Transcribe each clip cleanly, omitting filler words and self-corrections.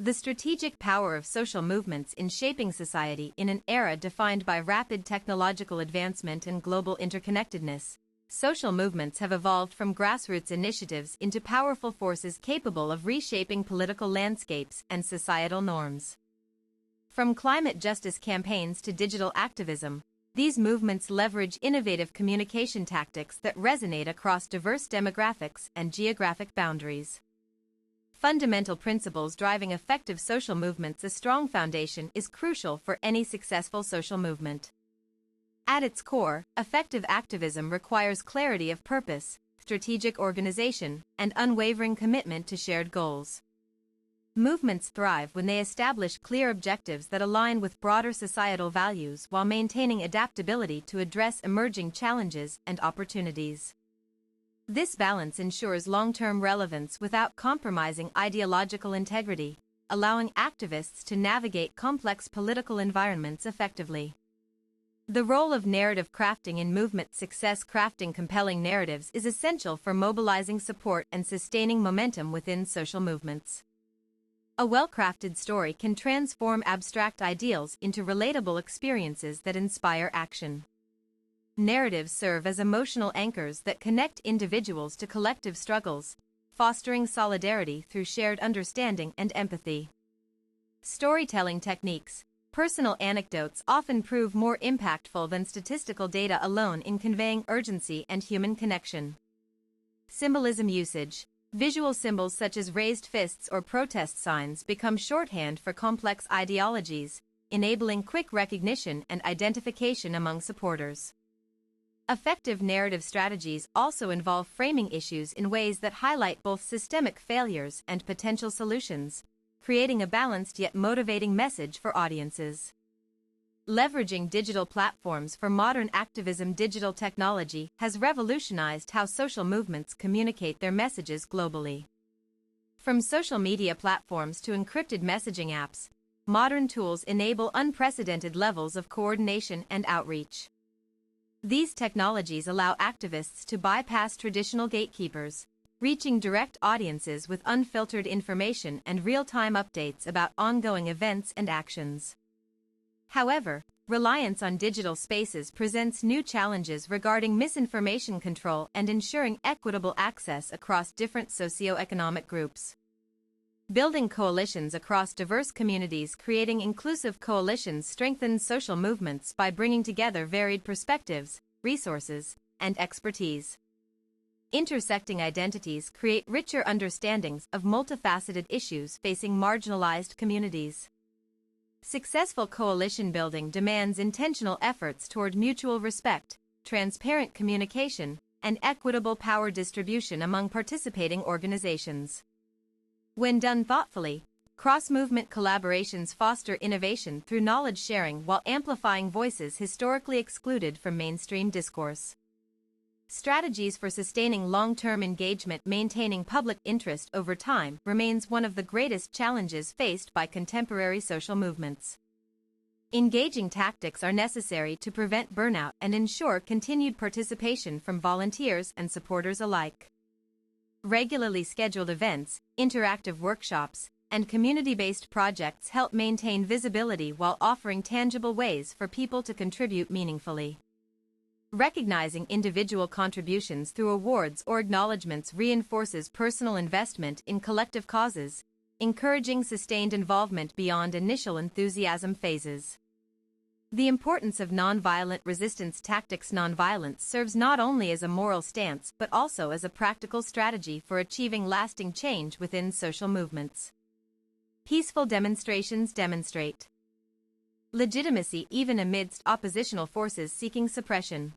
The strategic power of social movements in shaping society in an era defined by rapid technological advancement and global interconnectedness. Social movements have evolved from grassroots initiatives into powerful forces capable of reshaping political landscapes and societal norms. From climate justice campaigns to digital activism, these movements leverage innovative communication tactics that resonate across diverse demographics and geographic boundaries. Fundamental principles driving effective social movements. A strong foundation is crucial for any successful social movement. At its core, effective activism requires clarity of purpose, strategic organization, and unwavering commitment to shared goals. Movements thrive when they establish clear objectives that align with broader societal values while maintaining adaptability to address emerging challenges and opportunities. This balance ensures long-term relevance without compromising ideological integrity, allowing activists to navigate complex political environments effectively. The role of narrative crafting in movement success. Crafting compelling narratives is essential for mobilizing support and sustaining momentum within social movements. A well-crafted story can transform abstract ideals into relatable experiences that inspire action. Narratives serve as emotional anchors that connect individuals to collective struggles, fostering solidarity through shared understanding and empathy. Storytelling techniques. Personal anecdotes often prove more impactful than statistical data alone in conveying urgency and human connection. Symbolism usage. Visual symbols such as raised fists or protest signs become shorthand for complex ideologies, enabling quick recognition and identification among supporters. Effective narrative strategies also involve framing issues in ways that highlight both systemic failures and potential solutions, creating a balanced yet motivating message for audiences. Leveraging digital platforms for modern activism. Digital technology has revolutionized how social movements communicate their messages globally. From social media platforms to encrypted messaging apps, modern tools enable unprecedented levels of coordination and outreach. These technologies allow activists to bypass traditional gatekeepers, reaching direct audiences with unfiltered information and real-time updates about ongoing events and actions. However, reliance on digital spaces presents new challenges regarding misinformation control and ensuring equitable access across different socioeconomic groups. Building coalitions across diverse communities. Creating inclusive coalitions strengthens social movements by bringing together varied perspectives, resources, and expertise. Intersecting identities create richer understandings of multifaceted issues facing marginalized communities. Successful coalition building demands intentional efforts toward mutual respect, transparent communication, and equitable power distribution among participating organizations. When done thoughtfully, cross-movement collaborations foster innovation through knowledge sharing while amplifying voices historically excluded from mainstream discourse. Strategies for sustaining long-term engagement. Maintaining public interest over time remains one of the greatest challenges faced by contemporary social movements. Engaging tactics are necessary to prevent burnout and ensure continued participation from volunteers and supporters alike. Regularly scheduled events, interactive workshops, and community-based projects help maintain visibility while offering tangible ways for people to contribute meaningfully. Recognizing individual contributions through awards or acknowledgments reinforces personal investment in collective causes, encouraging sustained involvement beyond initial enthusiasm phases. The importance of nonviolent resistance tactics. Nonviolence serves not only as a moral stance but also as a practical strategy for achieving lasting change within social movements. Peaceful demonstrations demonstrate legitimacy even amidst oppositional forces seeking suppression.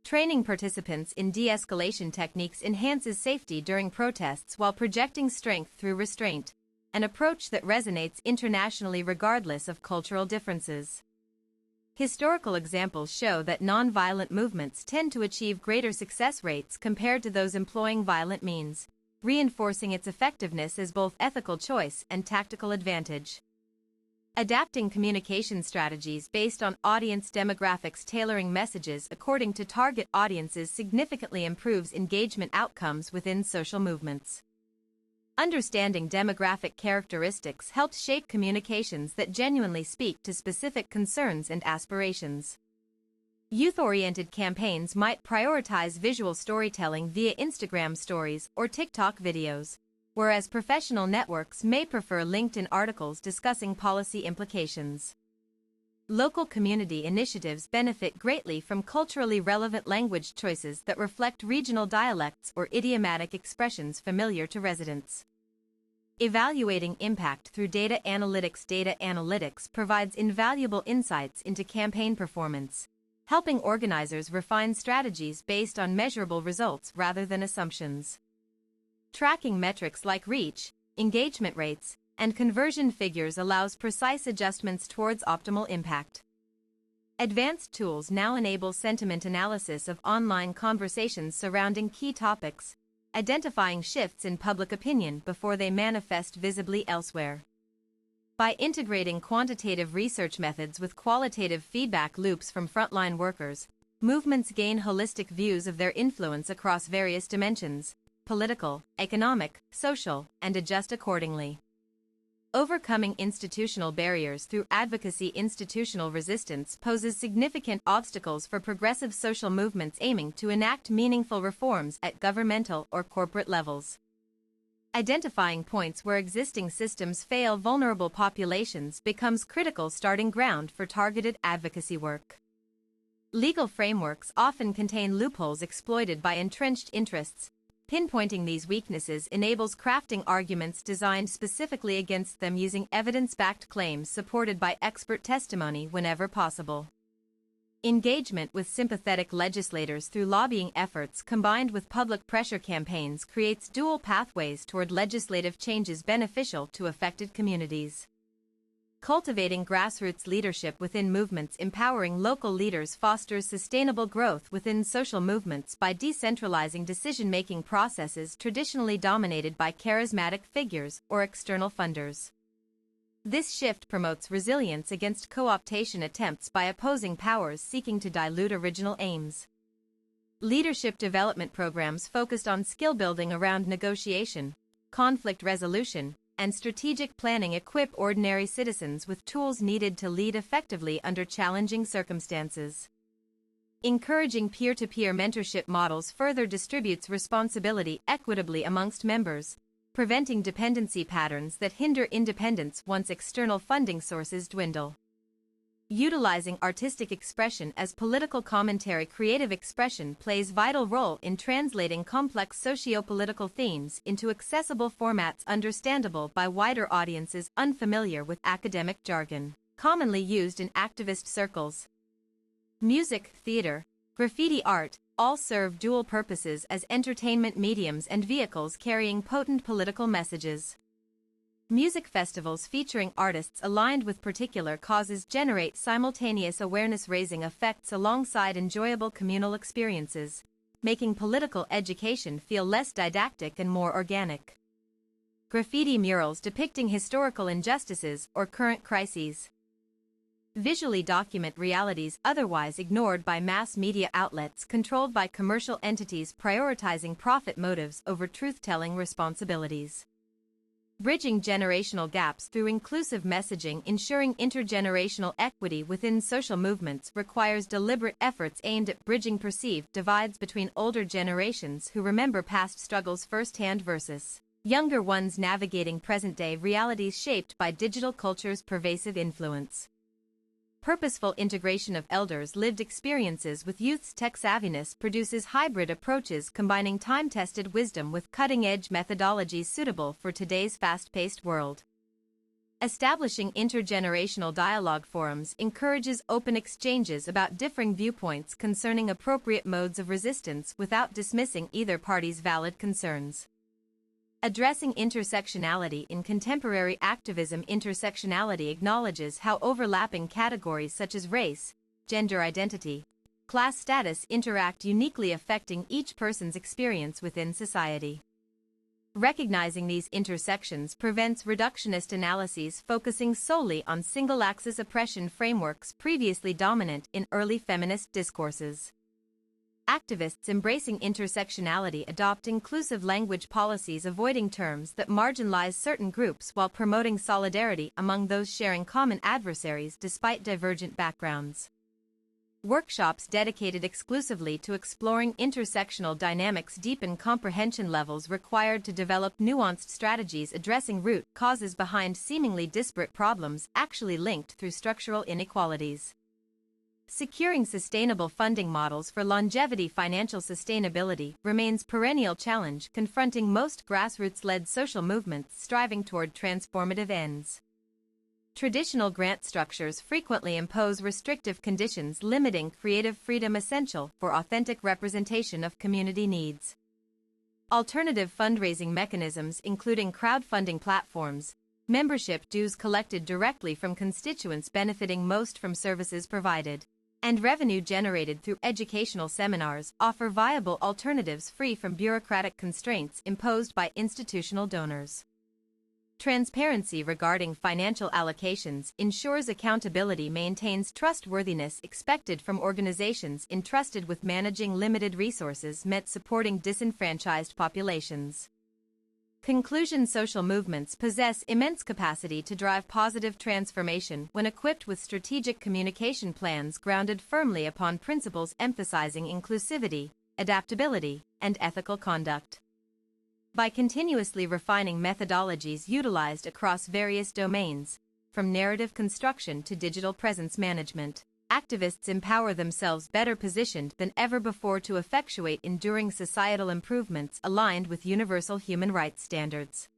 Training participants in de-escalation techniques enhances safety during protests while projecting strength through restraint, an approach that resonates internationally regardless of cultural differences. Historical examples show that nonviolent movements tend to achieve greater success rates compared to those employing violent means, reinforcing its effectiveness as both ethical choice and tactical advantage. Adapting communication strategies based on audience demographics. Tailoring messages according to target audiences significantly improves engagement outcomes within social movements. Understanding demographic characteristics helped shape communications that genuinely speak to specific concerns and aspirations. Youth-oriented campaigns might prioritize visual storytelling via Instagram stories or TikTok videos, whereas professional networks may prefer LinkedIn articles discussing policy implications. Local community initiatives benefit greatly from culturally relevant language choices that reflect regional dialects or idiomatic expressions familiar to residents. Evaluating impact through data analytics provides invaluable insights into campaign performance, helping organizers refine strategies based on measurable results rather than assumptions. Tracking metrics like reach, engagement rates, and conversion figures allows precise adjustments towards optimal impact. Advanced tools now enable sentiment analysis of online conversations surrounding key topics, identifying shifts in public opinion before they manifest visibly elsewhere. By integrating quantitative research methods with qualitative feedback loops from frontline workers, movements gain holistic views of their influence across various dimensions: political, economic, social, and adjust accordingly. Overcoming institutional barriers through advocacy. Institutional resistance poses significant obstacles for progressive social movements aiming to enact meaningful reforms at governmental or corporate levels. Identifying points where existing systems fail vulnerable populations becomes critical starting ground for targeted advocacy work. Legal frameworks often contain loopholes exploited by entrenched interests. Pinpointing these weaknesses enables crafting arguments designed specifically against them using evidence-backed claims supported by expert testimony whenever possible. Engagement with sympathetic legislators through lobbying efforts combined with public pressure campaigns creates dual pathways toward legislative changes beneficial to affected communities. Cultivating grassroots leadership within movements. Empowering local leaders fosters sustainable growth within social movements by decentralizing decision-making processes traditionally dominated by charismatic figures or external funders. This shift promotes resilience against co-optation attempts by opposing powers seeking to dilute original aims. Leadership development programs focused on skill building around negotiation, conflict resolution, and strategic planning equip ordinary citizens with tools needed to lead effectively under challenging circumstances. Encouraging peer-to-peer mentorship models further distributes responsibility equitably amongst members, preventing dependency patterns that hinder independence once external funding sources dwindle. Utilizing artistic expression as political commentary. Creative expression plays a vital role in translating complex socio-political themes into accessible formats understandable by wider audiences unfamiliar with academic jargon, commonly used in activist circles. Music, theater, graffiti art all serve dual purposes as entertainment mediums and vehicles carrying potent political messages. Music festivals featuring artists aligned with particular causes generate simultaneous awareness-raising effects alongside enjoyable communal experiences, making political education feel less didactic and more organic. Graffiti murals depicting historical injustices or current crises visually document realities otherwise ignored by mass media outlets controlled by commercial entities prioritizing profit motives over truth-telling responsibilities. Bridging generational gaps through inclusive messaging. Ensuring intergenerational equity within social movements requires deliberate efforts aimed at bridging perceived divides between older generations who remember past struggles firsthand versus younger ones navigating present-day realities shaped by digital culture's pervasive influence. Purposeful integration of elders' lived experiences with youth's tech savviness produces hybrid approaches combining time-tested wisdom with cutting-edge methodologies suitable for today's fast-paced world. Establishing intergenerational dialogue forums encourages open exchanges about differing viewpoints concerning appropriate modes of resistance without dismissing either party's valid concerns. Addressing intersectionality in contemporary activism. Intersectionality acknowledges how overlapping categories such as race, gender identity, class status interact, uniquely affecting each person's experience within society. Recognizing these intersections prevents reductionist analyses focusing solely on single-axis oppression frameworks previously dominant in early feminist discourses. activists embracing intersectionality adopt inclusive language policies, avoiding terms that marginalize certain groups while promoting solidarity among those sharing common adversaries despite divergent backgrounds. Workshops dedicated exclusively to exploring intersectional dynamics deepen comprehension levels required to develop nuanced strategies addressing root causes behind seemingly disparate problems actually linked through structural inequalities. Securing sustainable funding models for longevity financial sustainability remains a perennial challenge confronting most grassroots-led social movements striving toward transformative ends. Traditional grant structures frequently impose restrictive conditions limiting creative freedom essential for authentic representation of community needs. Alternative fundraising mechanisms including crowdfunding platforms, membership dues collected directly from constituents benefiting most from services provided, and revenue generated through educational seminars offer viable alternatives free from bureaucratic constraints imposed by institutional donors. Transparency regarding financial allocations ensures accountability, maintains trustworthiness expected from organizations entrusted with managing limited resources meant supporting disenfranchised populations. Conclusion: social movements possess immense capacity to drive positive transformation when equipped with strategic communication plans grounded firmly upon principles emphasizing inclusivity, adaptability, and ethical conduct. By continuously refining methodologies utilized across various domains, from narrative construction to digital presence management, activists empower themselves better positioned than ever before to effectuate enduring societal improvements aligned with universal human rights standards.